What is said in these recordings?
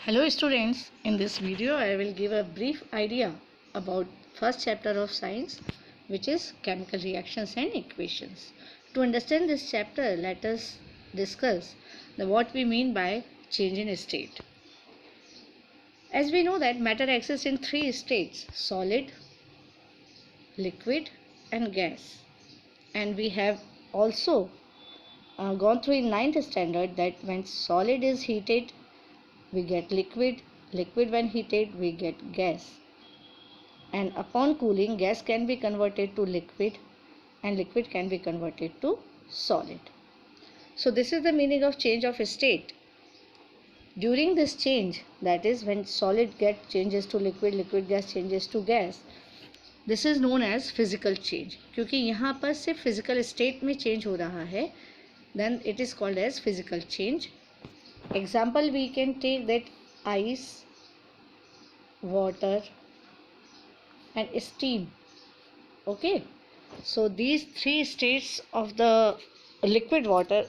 Hello students, in this video I will give a brief idea about first chapter of science, which is chemical reactions and equations. To understand this chapter, let us discuss what we mean by change in state. As we know that matter exists in three states: solid, liquid and gas. And we have also gone through in ninth standard that when solid is heated we get liquid, liquid when heated we get gas, and upon cooling gas can be converted to liquid and liquid can be converted to solid. So this is the meaning of change of state. During this change, that is when solid gas changes to liquid, liquid gas changes to gas, this is known as physical change. क्योंकि यहाँ पर सिर्फ physical state में change हो रहा है, then it is called as physical change. Example we can take that ice, water and steam. Okay, so these three states of the liquid water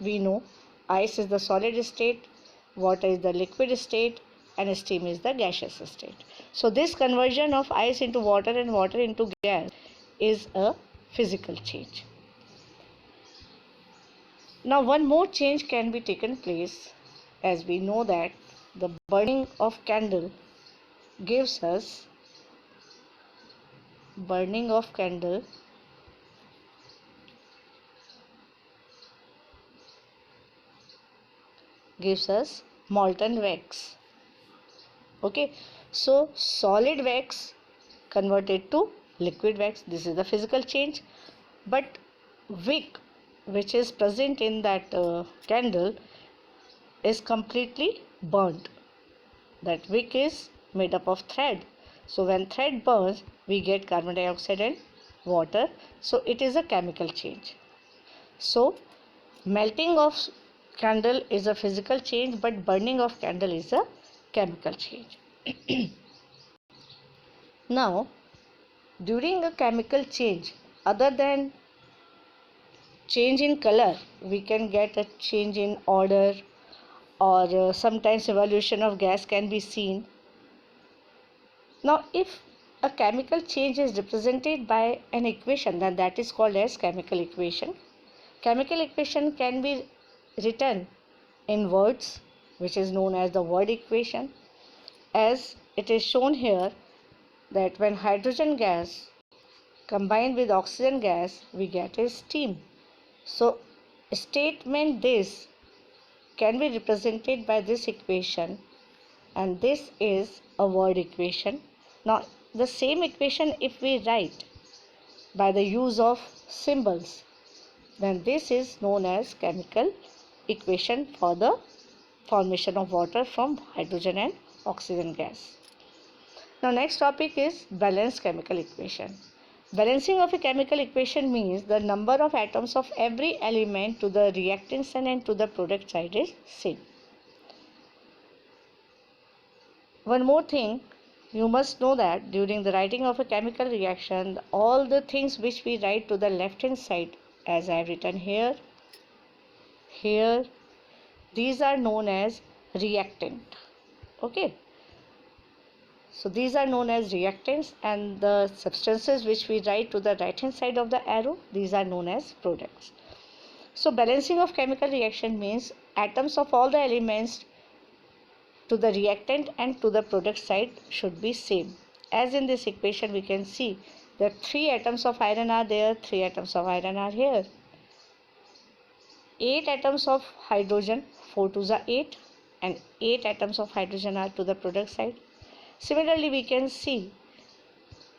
we know: ice is the solid state, water is the liquid state and steam is the gaseous state. So this conversion of ice into water and water into gas is a physical change. Now one more change can be taken place, as we know that the burning of candle gives us molten wax. Okay, so solid wax converted to liquid wax, this is the physical change. But wick which is present in that candle is completely burnt. That wick is made up of thread, so when thread burns we get carbon dioxide and water, so it is a chemical change. So melting of candle is a physical change, but burning of candle is a chemical change. Now during a chemical change, other than change in color, we can get a change in odor, or sometimes evolution of gas can be seen. Now if a chemical change is represented by an equation, then that is called as chemical equation. Chemical equation can be written in words, which is known as the word equation, as it is shown here that when hydrogen gas combined with oxygen gas we get a steam. So statement this can be represented by this equation, and this is a word equation. Now the same equation if we write by the use of symbols, then this is known as chemical equation for the formation of water from hydrogen and oxygen gas. Now next topic is balanced chemical equation. Balancing of a chemical equation means the number of atoms of every element to the reactant side and to the product side is same. One more thing, you must know that during the writing of a chemical reaction, all the things which we write to the left hand side, as I have written here, these are known as reactant. Okay, so these are known as reactants, and the substances which we write to the right hand side of the arrow, these are known as products. So balancing of chemical reaction means atoms of all the elements to the reactant and to the product side should be same. As in this equation we can see that 3 atoms of iron are there, 3 atoms of iron are here. 8 atoms of hydrogen, 4 to the 8, and 8 atoms of hydrogen are to the product side. Similarly we can see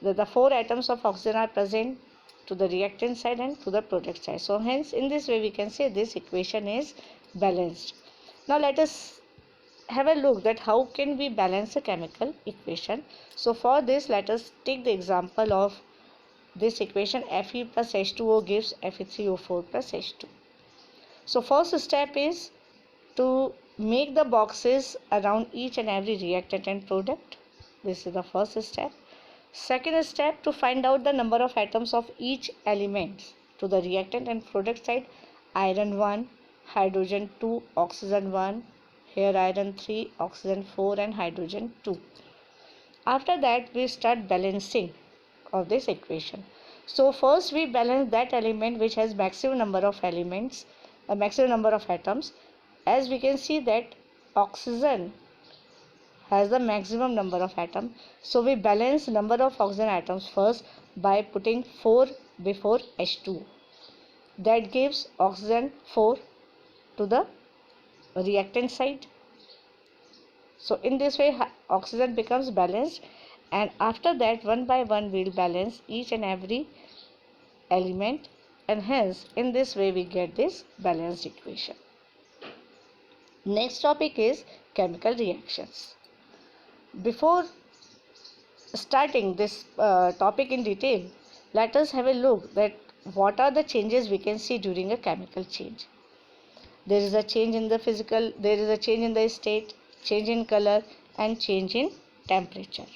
that the 4 atoms of oxygen are present to the reactant side and to the product side. So hence in this way we can say this equation is balanced. Now let us have a look that how can we balance a chemical equation. So for this let us take the example of this equation: Fe plus H2O gives Fe3O4 plus H2. So first step is to make the boxes around each and every reactant and product. This is the first step. Second step, to find out the number of atoms of each element to the reactant and product side: iron 1, hydrogen 2, oxygen 1, here iron 3, oxygen 4 and hydrogen 2. After that we start balancing of this equation. So first we balance that element which has maximum number of elements, a maximum number of atoms. As we can see that oxygen has the maximum number of atoms, so we balance number of oxygen atoms first by putting 4 before H2. That gives oxygen 4 to the reactant side. So in this way oxygen becomes balanced, and after that one by one we will balance each and every element, and hence in this way we get this balanced equation. Next topic is chemical reactions. Before starting this topic in detail, let us have a look that what are the changes we can see during a chemical change. There is a change in the physical, there is a change in the state, change in color and change in temperature.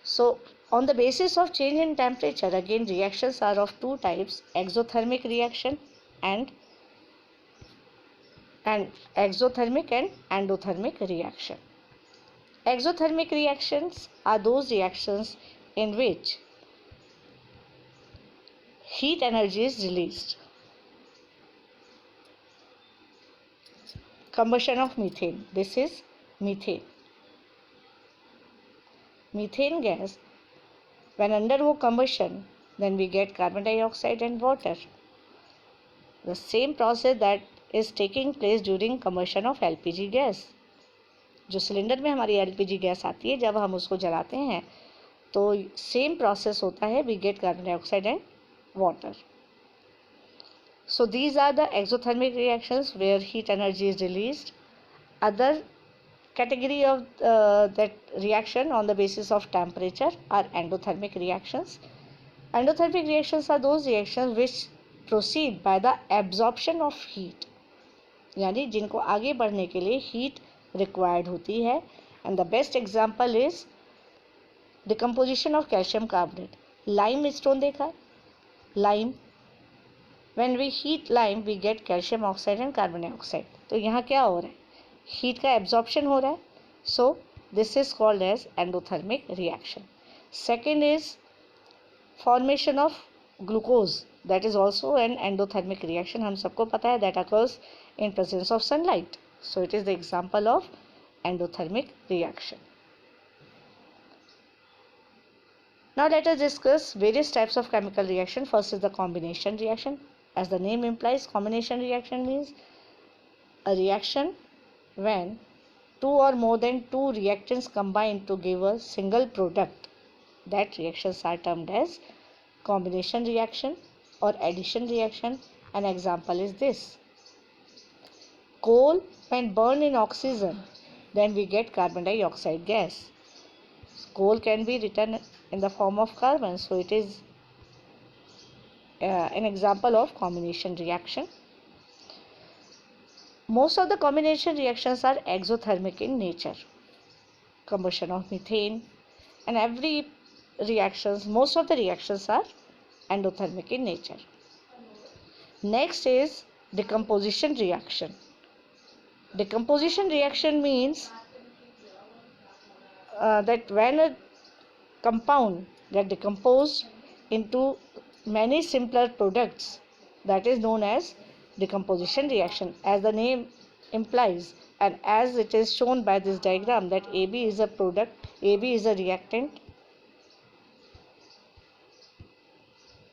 So on the basis of change in temperature, again reactions are of two types: exothermic reaction and exothermic and endothermic reaction. Exothermic reactions are those reactions in which heat energy is released. Combustion of methane. This is methane. Methane gas, when undergo combustion, then we get carbon dioxide and water. The same process that is taking place during combustion of LPG gas. जो cylinder में हमारी LPG gas आती है, जब हम उसको जलाते हैं तो सेम प्रोसेस होता है, we get carbon dioxide and water. So these are the exothermic reactions where heat energy is released. Other category of that reaction on the basis of temperature are endothermic reactions. Endothermic reactions are those reactions which proceed by the absorption of heat, यानी जिनको आगे बढ़ने के लिए heat required होती है. And the best example is decomposition of calcium carbonate. Limestone देखा, lime, when we heat lime we get calcium oxide and carbon dioxide. तो यहाँ क्या हो रहा है, heat का absorption हो रहा है. So this is called as endothermic reaction. Second is formation of glucose, that is also an endothermic reaction. हम सबको पता है that occurs in presence of sunlight. So it is the example of endothermic reaction. Now let us discuss various types of chemical reaction. First is the combination reaction. As the name implies, combination reaction means a reaction when two or more than two reactants combine to give a single product. That reactions are termed as combination reaction or addition reaction. An example is this: coal, when burned in oxygen, then we get carbon dioxide gas. Coal can be written in the form of carbon, so it is an example of combination reaction. Most of the combination reactions are exothermic in nature. Combustion of methane and every reactions, most of the reactions are endothermic in nature. Next is decomposition reaction. Decomposition reaction means that when a compound get decomposed into many simpler products, that is known as decomposition reaction. As the name implies and as it is shown by this diagram, that AB is a product, AB is a reactant